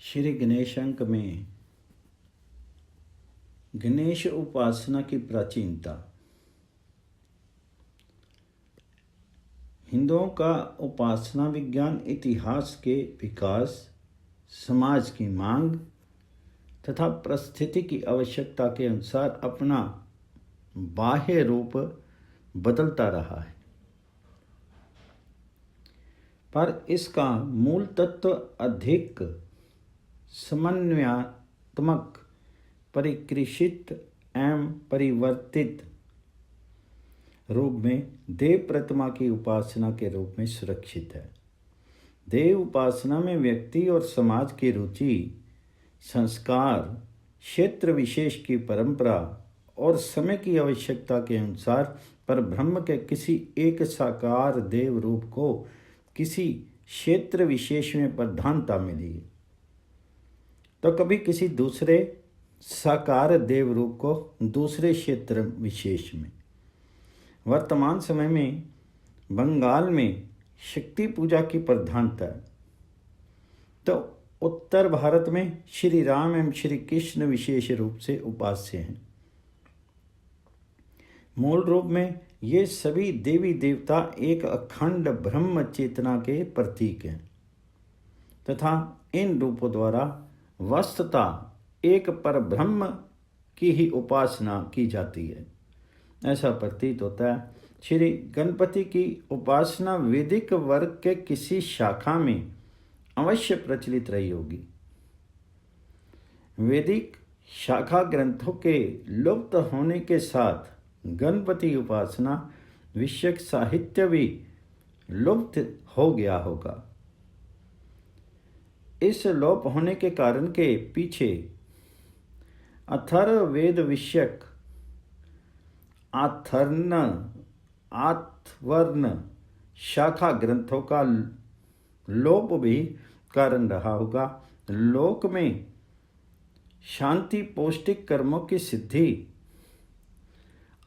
श्री गणेश अंक में गणेश उपासना की प्राचीनता। हिंदुओं का उपासना विज्ञान इतिहास के विकास, समाज की मांग तथा परिस्थिति की आवश्यकता के अनुसार अपना बाह्य रूप बदलता रहा है, पर इसका मूल तत्व अधिक समन्वयात्मक, परिकृषित एवं परिवर्तित रूप में देव प्रतिमा की उपासना के रूप में सुरक्षित है। देव उपासना में व्यक्ति और समाज की रुचि, संस्कार, क्षेत्र विशेष की परंपरा और समय की आवश्यकता के अनुसार परब्रह्म के किसी एक साकार देव रूप को किसी क्षेत्र विशेष में प्रधानता मिली, तो कभी किसी दूसरे साकार देव रूप को दूसरे क्षेत्र विशेष में। वर्तमान समय में बंगाल में शक्ति पूजा की प्रधानता है, तो उत्तर भारत में श्री राम एवं श्री कृष्ण विशेष रूप से उपास्य हैं। मूल रूप में ये सभी देवी देवता एक अखंड ब्रह्म चेतना के प्रतीक हैं तथा इन रूपों द्वारा वस्तुतः एक परब्रह्म की ही उपासना की जाती है। ऐसा प्रतीत होता है श्री गणपति की उपासना वैदिक वर्ग के किसी शाखा में अवश्य प्रचलित रही होगी। वैदिक शाखा ग्रंथों के लुप्त होने के साथ गणपति उपासना विषयक साहित्य भी लुप्त हो गया होगा। इस लोप होने के कारण के पीछे अथर्ववेद विषयक आथवर्ण शाखा ग्रंथों का लोप भी कारण रहा होगा। लोक में शांति पौष्टिक कर्मों की सिद्धि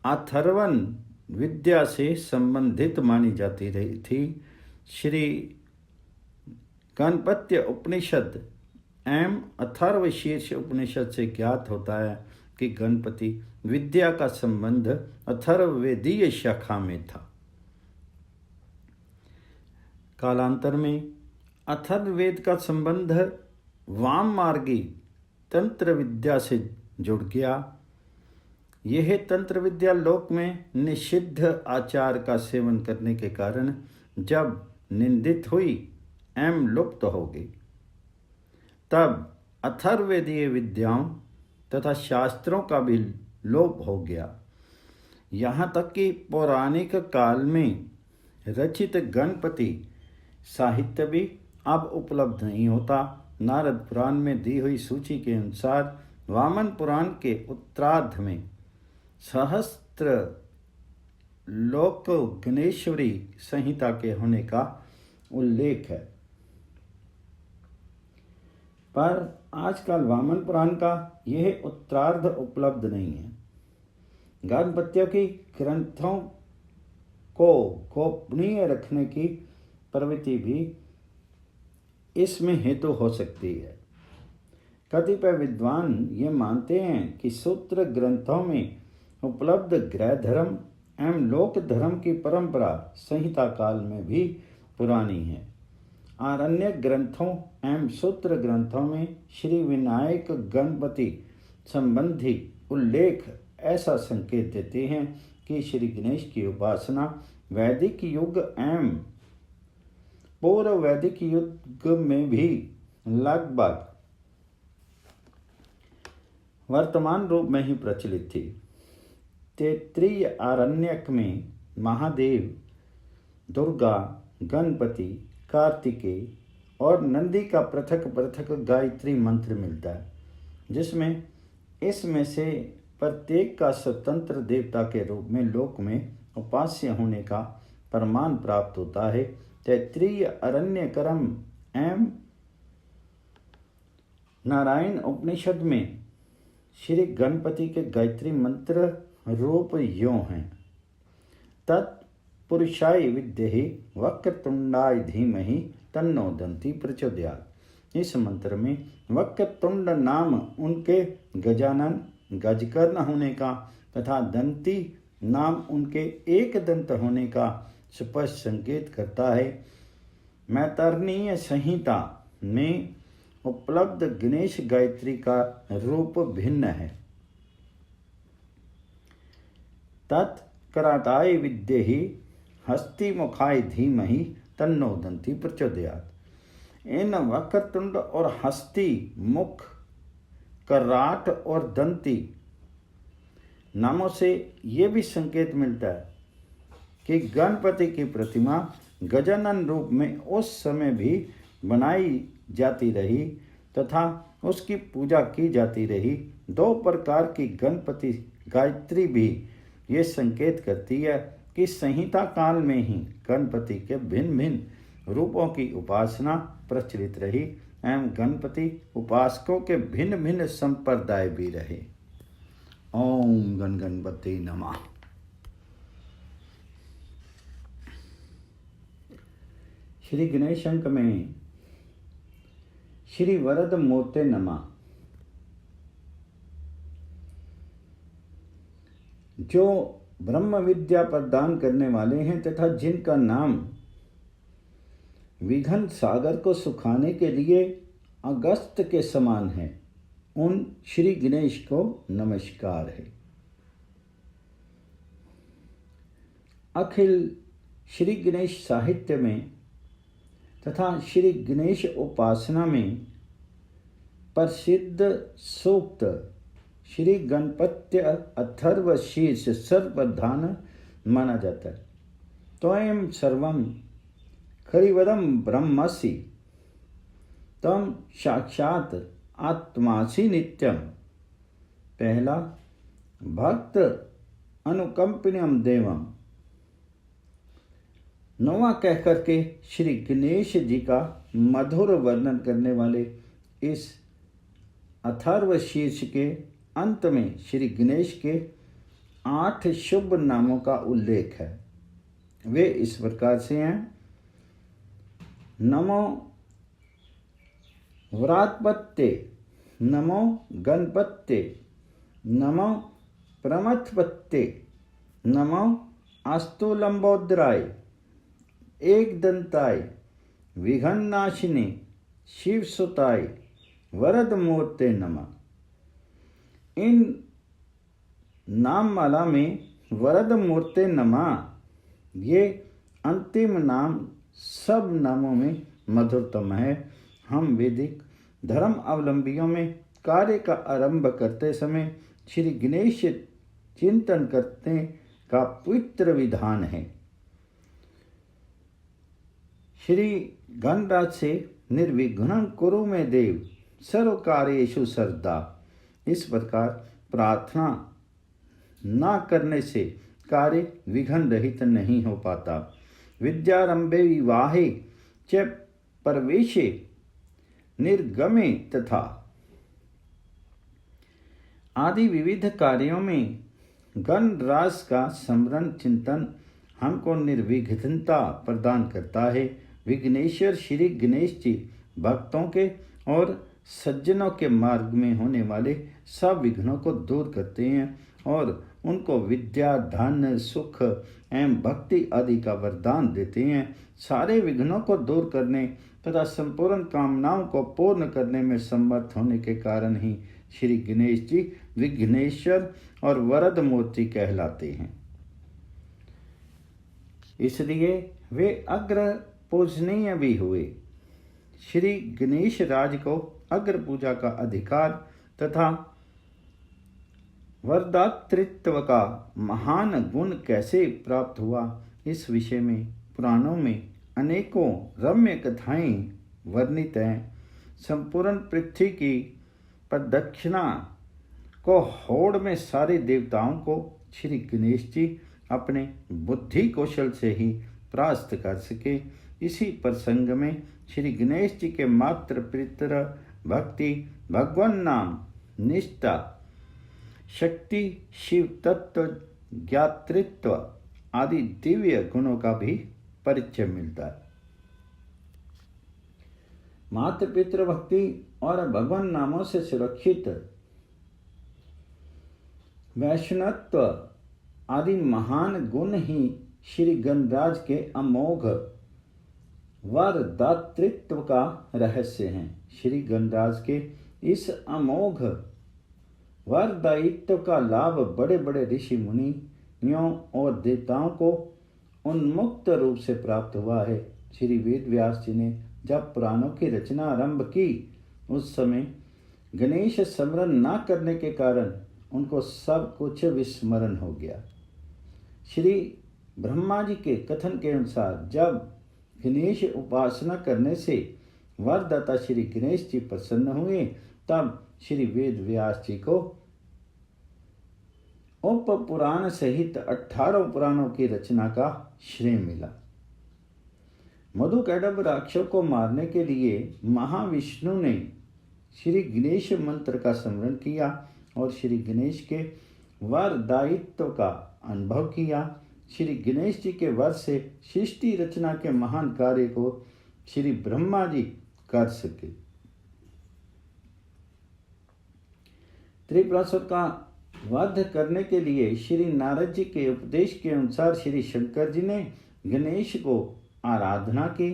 अथर्वण विद्या से संबंधित मानी जाती रही थी। श्री गणपत्य उपनिषद एवं अथर्वशीर्ष उपनिषद से ज्ञात होता है कि गणपति विद्या का संबंध अथर्ववेदीय शाखा में था। कालांतर में अथर्ववेद का संबंध वाम मार्गी तंत्र विद्या से जुड़ गया। यह तंत्र विद्या लोक में निषिद्ध आचार का सेवन करने के कारण जब निंदित हुई एवं लुप्त हो गई, तब अथर्ववेदीय विद्याओं तथा शास्त्रों का भी लोप हो गया। यहाँ तक कि पौराणिक काल में रचित गणपति साहित्य भी अब उपलब्ध नहीं होता। नारद पुराण में दी हुई सूची के अनुसार वामन पुराण के उत्तरार्ध में सहस्त्र लोक गणेश्वरी संहिता के होने का उल्लेख है, पर आजकल वामन पुराण का यह उत्तरार्ध उपलब्ध नहीं है। गणपतियों की ग्रंथों को गोपनीय रखने की प्रवृत्ति भी इसमें हेतु हो सकती है। कतिपय विद्वान ये मानते हैं कि सूत्र ग्रंथों में उपलब्ध गृह धर्म एवं लोक धर्म की परंपरा संहिता काल में भी पुरानी है। आरण्यक ग्रंथों एवं सूत्र ग्रंथों में श्री विनायक गणपति संबंधी उल्लेख ऐसा संकेत देते हैं कि श्री गणेश की उपासना वैदिक युग एवं पूर्व वैदिक युग में भी लगभग वर्तमान रूप में ही प्रचलित थी। तैत्तिरीय आरण्यक में महादेव, दुर्गा, गणपति, कार्तिकेय और नंदी का पृथक पृथक गायत्री मंत्र मिलता है, जिसमें इसमें से प्रत्येक का स्वतंत्र देवता के रूप में लोक में उपास्य होने का प्रमाण प्राप्त होता है। तैत्तिरीय अरण्यक्रम एवं नारायण उपनिषद में श्री गणपति के गायत्री मंत्र रूप यों हैं: तत्पुरुषाय विद्महे वक्रतुंडाय धीमहि तन्नो दन्ति प्रचोदयात्। इस मंत्र में वक्रतुंड नाम उनके गजानन गजकर्ण होने का तथा दंती नाम उनके एक दंत होने का स्पष्ट संकेत करता है। मैतरणीय संहिता में उपलब्ध गणेश गायत्री का रूप भिन्न है। तत्कराताय विद्महे हस्तिमुखाय धीमहि तन्नो दंती प्रचोदयात्। इन वक्रतुंड और हस्ती, मुख, कराट और दंती नामों से ये भी संकेत मिलता है कि गणपति की प्रतिमा गजानन रूप में उस समय भी बनाई जाती रही तथा उसकी पूजा की जाती रही। दो प्रकार की गणपति गायत्री भी ये संकेत करती है कि संहिता काल में ही गणपति के भिन्न भिन्न रूपों की उपासना प्रचलित रही एवं गणपति उपासकों के भिन्न भिन्न संप्रदाय भी रहे। ओम गण गणपति नमः। श्री गणेश अंक में श्री वरद मूर्ते नमः। जो ब्रह्म विद्या प्रदान करने वाले हैं तथा जिनका नाम विघ्न सागर को सुखाने के लिए अगस्त के समान है, उन श्री गणेश को नमस्कार है। अखिल श्री गणेश साहित्य में तथा श्री गणेश उपासना में प्रसिद्ध सूक्त श्री गणपत्य अथर्व शीर्ष सर्वप्रधान माना जाता है। त्वयं सर्वं खरिवदं ब्रह्मसि तम साक्षात आत्मासि नित्यम। पहला भक्त अनुकंपनियम देवम। नौवां कहकर के श्री गणेश जी का मधुर वर्णन करने वाले इस अथर्व शीर्ष के अंत में श्री गणेश के 8 शुभ नामों का उल्लेख है। वे इस प्रकार से हैं। नमो व्रातपत्ते, नमो गणपत्ते, नमो प्रमथपत्ते, नमो अस्तुलंबोदराय, एक दंताय, विघ्ननाशिनी, शिवसुताय, वरद मूर्ते नमः। इन नाममाला में वरद मूर्ते नमः ये अंतिम नाम सब नामों में मधुरतम है। हम वैदिक धर्म अवलंबियों में कार्य का आरंभ करते समय श्री गणेश चिंतन करने का पवित्र विधान है। श्री गणराज से निर्विघ्नं कुरु मे देव सर्व कार्येषु सर्वदा। इस प्रकार प्रार्थना न करने से कार्य विघ्न रहित नहीं हो पाता। विद्यारंभे विवाहे च प्रवेशे निर्गमे तथा आदि विविध कार्यों में गणराज का स्मरण चिंतन हमको निर्विघ्नता प्रदान करता है। विघ्नेश्वर श्री गणेश जी भक्तों के और सज्जनों के मार्ग में होने वाले सब विघ्नों को दूर करते हैं और उनको विद्या, धन, सुख एवं भक्ति आदि का वरदान देते हैं। सारे विघ्नों को दूर करने तथा संपूर्ण कामनाओं को पूर्ण करने में समर्थ होने के कारण ही श्री गणेश जी विघ्नेश्वर और वरद मूर्ति कहलाते हैं। इसलिए वे अग्र पूजनीय भी हुए। श्री गणेश राज को अग्र पूजा का अधिकार तथा वरदातृत्व का महान गुण कैसे प्राप्त हुआ, इस विषय में पुराणों में अनेकों रम्य कथाएं वर्णित हैं। संपूर्ण पृथ्वी की प्रदक्षिणा को होड़ में सारे देवताओं को श्री गणेश जी अपने बुद्धि कौशल से ही परास्त कर सके। इसी प्रसंग में श्री गणेश जी के मात्र पितृ भक्ति, भगवान नाम, निष्ठा, शक्ति, शिव तत्व, ज्ञातृत्व आदि दिव्य गुणों का भी परिचय मिलता है। मातृ पितृ भक्ति और भगवान नामों से सुरक्षित वैष्णवत्व आदि महान गुण ही श्री गणराज के अमोघ वरदातृत्व का रहस्य हैं। श्री गणराज के इस अमोघ वरदायित्व का लाभ बड़े बड़े ऋषि मुनियों और देवताओं को उन्मुक्त रूप से प्राप्त हुआ है। श्री वेद व्यास जी ने जब पुराणों की रचना आरंभ की उस समय गणेश स्मरण न करने के कारण उनको सब कुछ विस्मरण हो गया। श्री ब्रह्मा जी के कथन के अनुसार जब गणेश उपासना करने से वरदाता श्री गणेश जी प्रसन्न हुए तब श्री वेद व्यास जी को उप पुराण सहित 18 पुराणों की रचना का श्रेय मिला। मधुकैटभ राक्षस को मारने के लिए महाविष्णु ने श्री गणेश मंत्र का स्मरण किया और श्री गणेश के वरदायित्व का अनुभव किया। श्री गणेश जी के वर से सृष्टि रचना के महान कार्य को श्री ब्रह्मा जी कर सके। त्रिपुरासुर का वध करने के लिए श्री नारद जी के उपदेश के अनुसार श्री शंकर जी ने गणेश को आराधना की।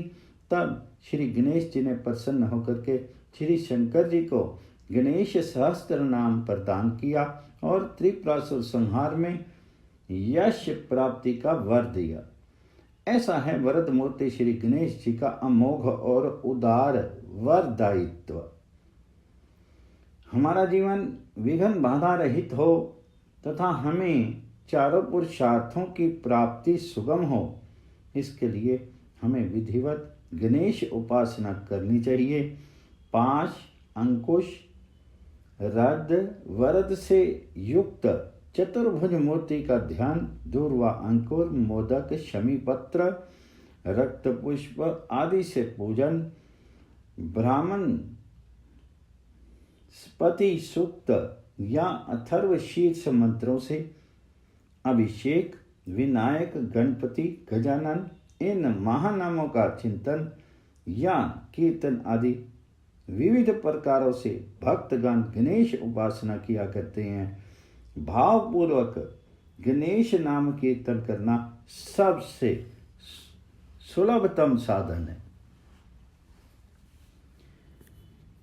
तब श्री गणेश जी ने प्रसन्न होकर के श्री शंकर जी को गणेश सहस्त्र नाम प्रदान किया और त्रिपुरासुर संहार में यश प्राप्ति का वर दिया। ऐसा है वरद मूर्ति श्री गणेश जी का अमोघ और उदार वरदायित्व। हमारा जीवन विघ्न बाधा रहित हो तथा हमें चारों पुरुषार्थों की प्राप्ति सुगम हो, इसके लिए हमें विधिवत गणेश उपासना करनी चाहिए। पाश, अंकुश, रद, वरद से युक्त चतुर्भुज मूर्ति का ध्यान, दूर्वा, अंकुर, मोदक, शमीपत्र, रक्त पुष्प आदि से पूजन, ब्राह्मण स्पति सूक्त या अथर्व शीर्ष मंत्रों से अभिषेक, विनायक, गणपति, गजानन इन महानामों का चिंतन या कीर्तन आदि विविध प्रकारों से भक्तगण गणेश उपासना किया करते हैं। भावपूर्वक गणेश नाम कीर्तन करना सबसे सुलभतम साधन है।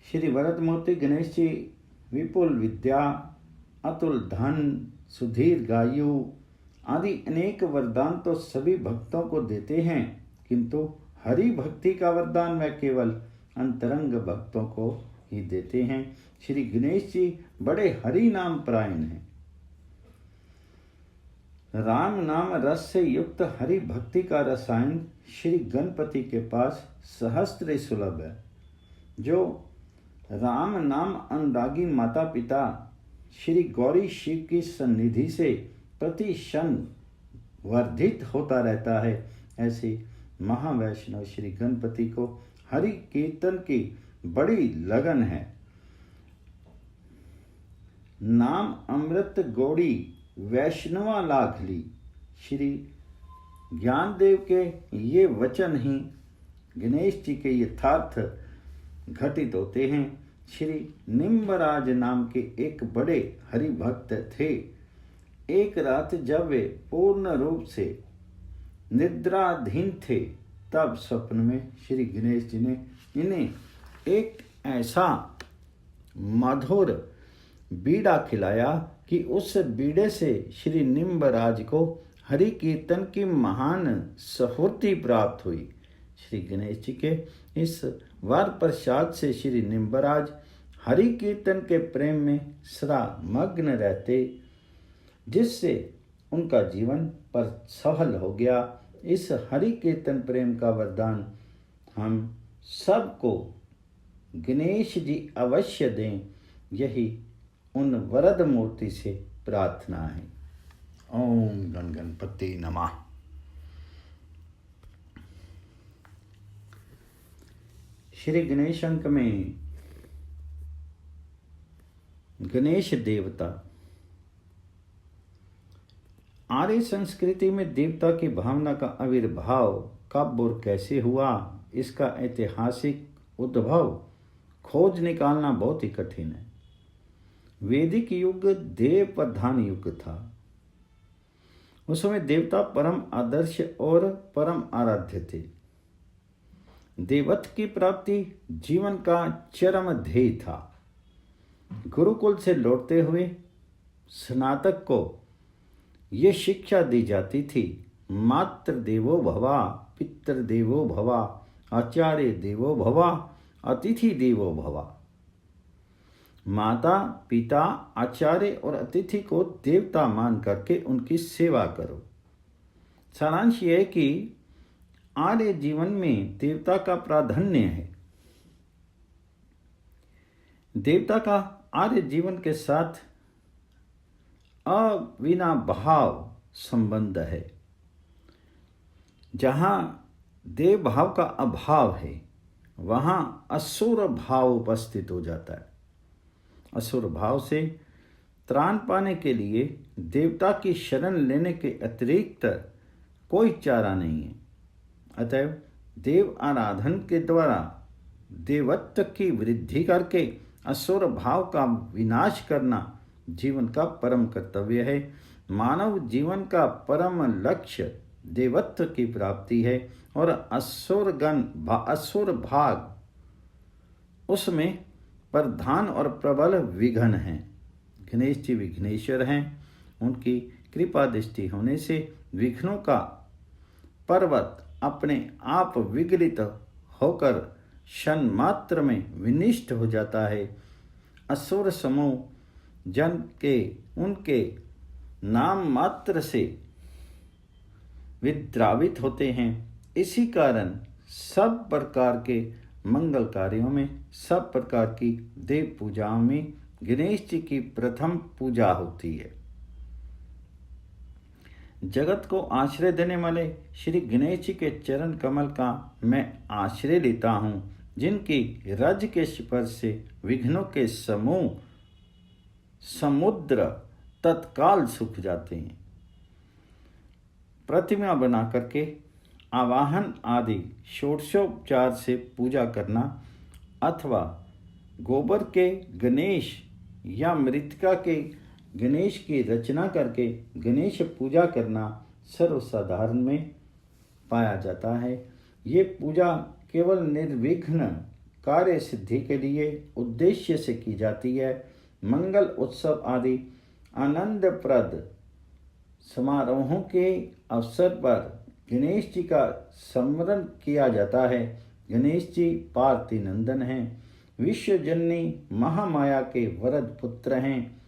श्री वरदमूर्ति गणेश जी विपुल विद्या, अतुल धन, सुदीर्घायु आदि अनेक वरदान तो सभी भक्तों को देते हैं, किंतु हरि भक्ति का वरदान वे केवल अंतरंग भक्तों को ही देते हैं। श्री गणेश जी बड़े हरि नाम परायण हैं। राम नाम रस से युक्त हरि भक्ति का रसायन श्री गणपति के पास सहस्त्र सुलभ है। जो राम नाम अनुरागी माता पिता श्री गौरी शिव की सन्निधि से प्रति क्षण वर्धित होता रहता है, ऐसे महावैष्णव श्री गणपति को हरि कीर्तन की बड़ी लगन है। नाम अमृत गौड़ी वैष्णवा लाघली, श्री ज्ञानदेव के ये वचन ही गणेश जी के यथार्थ घटित होते हैं। श्री निम्बराज नाम के एक बड़े हरि भक्त थे। एक रात जब वे पूर्ण रूप से निद्राधीन थे तब स्वप्न में श्री गणेश जी ने इन्हें एक ऐसा मधुर बीड़ा खिलाया कि उस बीड़े से श्री निम्बराज को हरि कीर्तन की महान स्फूर्ति प्राप्त हुई। श्री गणेश जी के इस वर प्रसाद से श्री निम्बराज हरि कीर्तन के प्रेम में सदा मग्न रहते, जिससे उनका जीवन पर सफल हो गया। इस हरि कीर्तन प्रेम का वरदान हम सबको गणेश जी अवश्य दें, यही उन वरद मूर्ति से प्रार्थना है। ओम गण गणपति नमः। श्री गणेश अंक में गणेश देवता। आर्य संस्कृति में देवता की भावना का आविर्भाव कब और कैसे हुआ, इसका ऐतिहासिक उद्भव खोज निकालना बहुत ही कठिन है। वैदिक युग देव प्रधान युग था। उस समय देवता परम आदर्श और परम आराध्य थे। देवत्व की प्राप्ति जीवन का चरम ध्येय था। गुरुकुल से लौटते हुए स्नातक को ये शिक्षा दी जाती थी, मातृ देवो भवा, पितृ देवो भवा, आचार्य देवो भवा, अतिथि देवो भवा। माता पिता आचार्य और अतिथि को देवता मान करके उनकी सेवा करो। सारांश यह है कि आर्य जीवन में देवता का प्राधान्य है। देवता का आर्य जीवन के साथ अविनाभाव संबंध है। जहाँ देव भाव का अभाव है वहाँ असुर भाव उपस्थित हो जाता है। असुर भाव से त्राण पाने के लिए देवता की शरण लेने के अतिरिक्त कोई चारा नहीं है। अतएव देव आराधन के द्वारा देवत्व की वृद्धि करके असुर भाव का विनाश करना जीवन का परम कर्तव्य है। मानव जीवन का परम लक्ष्य देवत्व की प्राप्ति है और असुर भाग उसमें प्रधान और प्रबल विघ्न हैं। गणेश जी विघ्नेश्वर हैं। उनकी कृपा दृष्टि होने से विघ्नों का पर्वत अपने आप विगलित होकर क्षण मात्र में विनिष्ट हो जाता है। असुर समूह जन के उनके नाम मात्र से विद्रावित होते हैं। इसी कारण सब प्रकार के मंगल कार्यों में, सब प्रकार की देव पूजाओं में गणेश जी की प्रथम पूजा होती है। जगत को आश्रय देने वाले श्री गणेश जी के चरण कमल का मैं आश्रय लेता हूँ, जिनकी रज के स्पर्श से विघ्नों के समूह समुद्र तत्काल सूख जाते हैं। प्रतिमा बना करके आवाहन आदि षोडशोपचार से पूजा करना अथवा गोबर के गणेश या मृतिका के गणेश की रचना करके गणेश पूजा करना सर्वसाधारण में पाया जाता है। ये पूजा केवल निर्विघ्न कार्य सिद्धि के लिए उद्देश्य से की जाती है। मंगल उत्सव आदि आनंदप्रद समारोहों के अवसर पर गणेश जी का स्मरण किया जाता है। गणेश जी पार्वती नंदन हैं, विश्वजननी महामाया के वरद पुत्र हैं,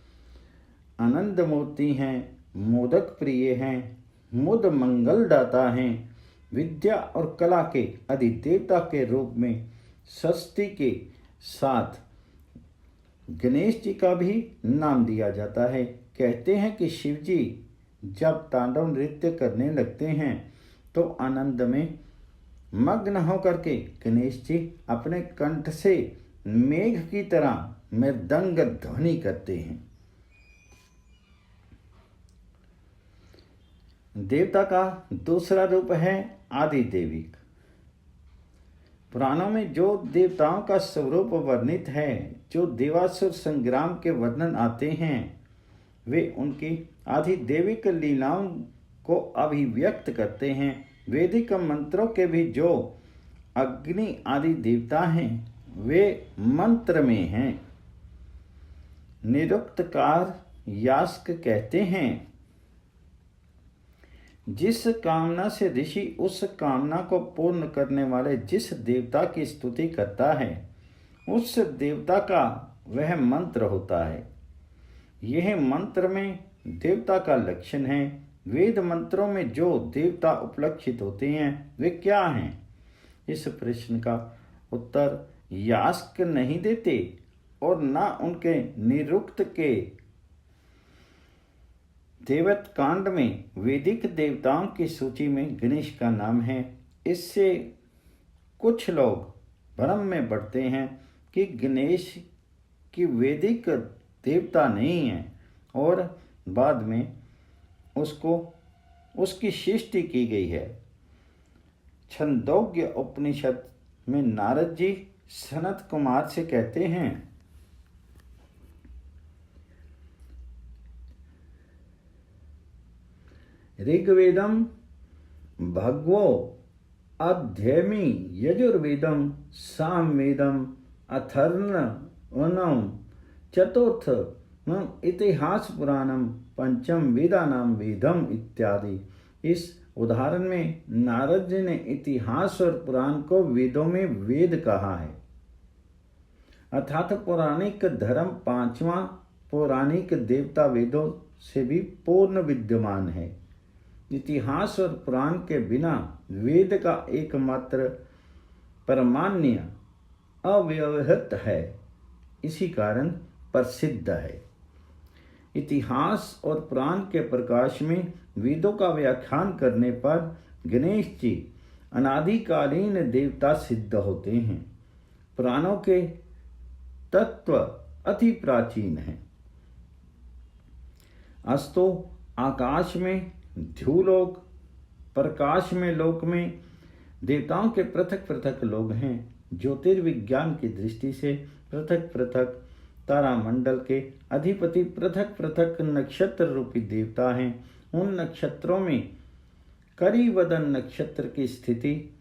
आनंद मूर्ति हैं, मोदक प्रिय हैं, मुद मंगल दाता हैं, विद्या और कला के अधिदेवता के रूप में षष्ठी के साथ गणेश जी का भी नाम दिया जाता है। कहते हैं कि शिव जी जब तांडव नृत्य करने लगते हैं तो आनंद में मग्न होकर के गणेश जी अपने कंठ से मेघ की तरह मृदंग ध्वनि करते हैं। देवता का दूसरा रूप है आदिदेविक। पुराणों में जो देवताओं का स्वरूप वर्णित है, जो देवासुर संग्राम के वर्णन आते हैं, वे उनकी आदिदेविक लीलाओं को अभिव्यक्त करते हैं। वैदिक मंत्रों के भी जो अग्नि आदि देवता हैं वे मंत्र में हैं। निरुक्तकार यास्क कहते हैं, जिस कामना से ऋषि उस कामना को पूर्ण करने वाले जिस देवता की स्तुति करता है उस देवता का वह मंत्र होता है। यह मंत्र में देवता का लक्षण है। वेद मंत्रों में जो देवता उपलक्षित होते हैं वे क्या हैं? इस प्रश्न का उत्तर यास्क नहीं देते और न उनके निरुक्त के देवत कांड में वैदिक देवताओं की सूची में गणेश का नाम है। इससे कुछ लोग भ्रम में पड़ते हैं कि गणेश की वैदिक देवता नहीं है और बाद में उसकी सृष्टि की गई है। छंदोग्य उपनिषद में नारद जी सनत कुमार से कहते हैं, ऋग्वेदम भगवो अध्ययमी यजुर्वेदम सामवेदम अथर्वणम चतुर्थ इतिहास पुराणम पंचम वेदानाम वेदम इत्यादि। इस उदाहरण में नारद जी ने इतिहास और पुराण को वेदों में वेद कहा है, अर्थात पौराणिक धर्म पांचवा पौराणिक देवता वेदों से भी पूर्ण विद्यमान है। इतिहास और पुराण के बिना वेद का एकमात्र परमान्य अव्यवहित है, इसी कारण प्रसिद्ध है। इतिहास और पुराण के प्रकाश में वेदों का व्याख्यान करने पर गणेश जी अनादिकालीन देवता सिद्ध होते हैं। पुराणों के तत्व अति प्राचीन हैं। अस्तो आकाश में, ध्युलोक प्रकाश में लोक में देवताओं के पृथक पृथक लोग हैं। ज्योतिर्विज्ञान की दृष्टि से पृथक पृथक तारामंडल के अधिपति पृथक पृथक नक्षत्र रूपी देवता हैं। उन नक्षत्रों में करीवदन नक्षत्र की स्थिति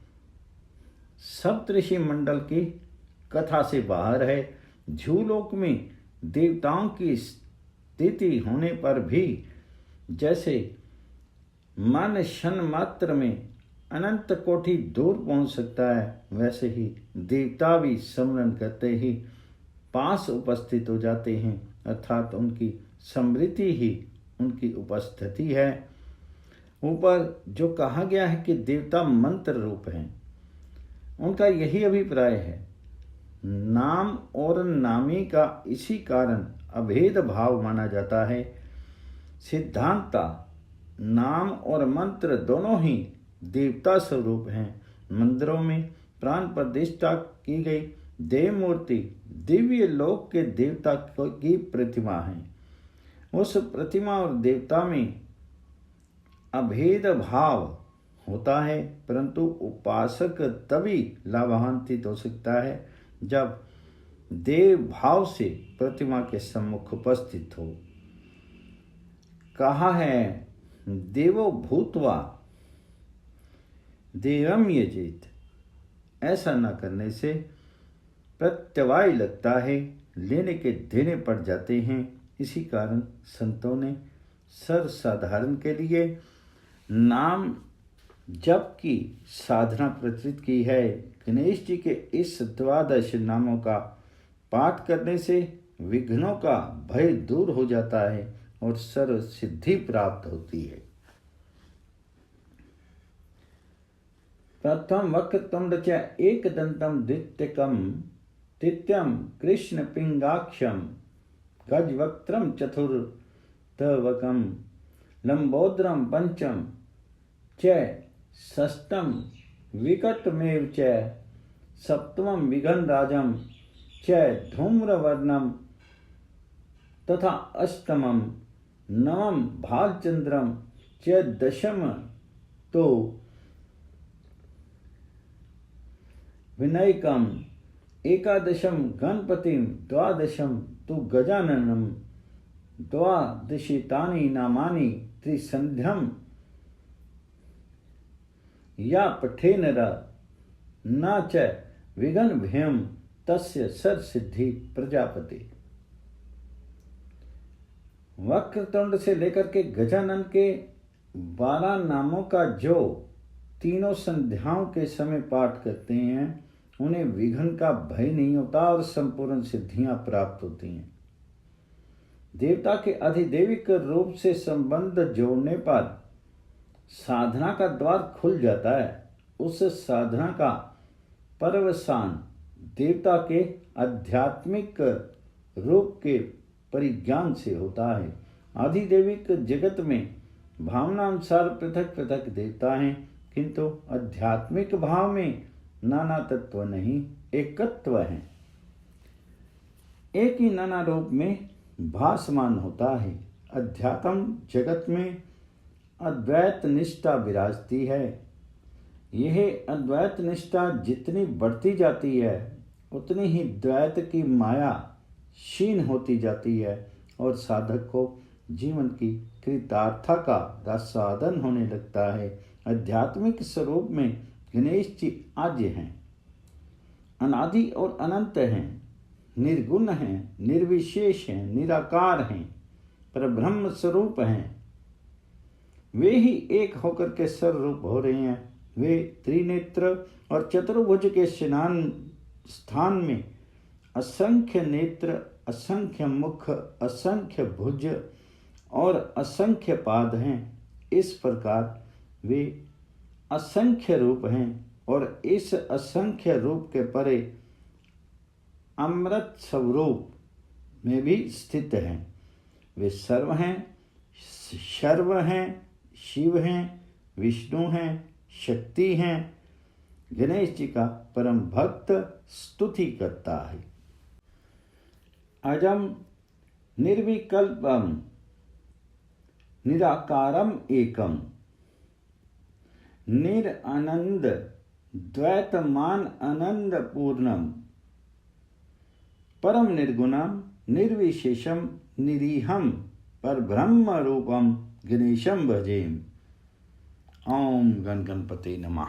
सप्तऋषि मंडल की कथा से बाहर है। झूलोक में देवताओं की स्थिति होने पर भी जैसे मन क्षण मात्र में अनंत कोटि दूर पहुंच सकता है, वैसे ही देवता भी स्मरण करते ही पास उपस्थित हो जाते हैं, अर्थात उनकी स्मृति ही उनकी उपस्थिति है। ऊपर जो कहा गया है कि देवता मंत्र रूप हैं, उनका यही अभिप्राय है। नाम और नामी का इसी कारण अभेद भाव माना जाता है। सिद्धांता नाम और मंत्र दोनों ही देवता स्वरूप हैं। मंदिरों में प्राण प्रतिष्ठा की गई देव मूर्ति दिव्य लोक के देवता की प्रतिमा है। उस प्रतिमा और देवता में अभेद भाव होता है, परंतु उपासक तभी लाभान्वित हो सकता है जब देव भाव से प्रतिमा के सम्मुख उपस्थित हो। कहा है देवो भूतवा देवम यजेत। ऐसा न करने से प्रत्यवाय लगता है, लेने के देने पड़ जाते हैं। इसी कारण संतों ने सर्वसाधारण के लिए नाम जप की साधना प्रचलित की है। गणेश जी के इस 12 नामों का पाठ करने से विघ्नों का भय दूर हो जाता है और सर्व सिद्धि प्राप्त होती है। प्रथम वक्रतुंड च एकदंतम द्वितीयम कृष्ण पिंगाक्षम गजवक्त्रम चतुर्थवकम लंबोदरम पंचम च षष्ठम विकटमेव च सप्तमं विघ्नराजम च धूम्रवर्णम तथा अष्टमं नवम भालचंद्रम च दशम तो विनायकम एकादशम गणपतिम द्वादशम तु गजाननम द्वादशितानि नामानि त्रिसंध्यम या पठेनर न च विघ्न भयम तस्य सर्वसिद्धि प्रजापति। वक्रतुंड से लेकर के गजानन के 12 नामों का जो तीनों संध्याओं के समय पाठ करते हैं, उन्हें विघ्न का भय नहीं होता और संपूर्ण सिद्धियां प्राप्त होती हैं। देवता के अधिदैविक रूप से संबंध जोड़ने पर साधना का द्वार खुल जाता है। उस साधना का पर्यवसान देवता के आध्यात्मिक रूप के परिज्ञान से होता है। अधिदैविक जगत में भावनानुसार पृथक पृथक देवता हैं, किंतु आध्यात्मिक भाव में नाना तत्व नहीं, एकत्व है। एक ही नाना रूप में भासमान होता है। अध्यात्म जगत में अद्वैत निष्ठा विराजती है। यह अद्वैत निष्ठा जितनी बढ़ती जाती है, उतनी ही द्वैत की माया क्षीण होती जाती है और साधक को जीवन की कृतार्थता का साधन होने लगता है। आध्यात्मिक स्वरूप में गणेश जी आद्य हैं, अनादि और अनंत हैं, निर्गुण हैं, निर्विशेष हैं, निराकार हैं, पर ब्रह्म स्वरूप हैं। वे ही एक होकर के सर्वरूप हो रहे हैं। वे त्रिनेत्र और चतुर्भुज के स्थान में असंख्य नेत्र, असंख्य मुख, असंख्य भुज और असंख्य पाद हैं। इस प्रकार वे असंख्य रूप हैं और इस असंख्य रूप के परे अमृत स्वरूप में भी स्थित हैं। वे सर्व हैं, सर्व हैं, शिव हैं, विष्णु हैं, शक्ति हैं। गणेश जी का परम भक्त स्तुति करता है। अजम निर्विकल्पम निराकारम एकम निरानंद द्वैतमान आनंद पूर्णम परम निर्गुणम निर्विशेषम निरीहम पर ब्रह्म रूपम गणेशम भजेम। ओम गण गणपते नमः।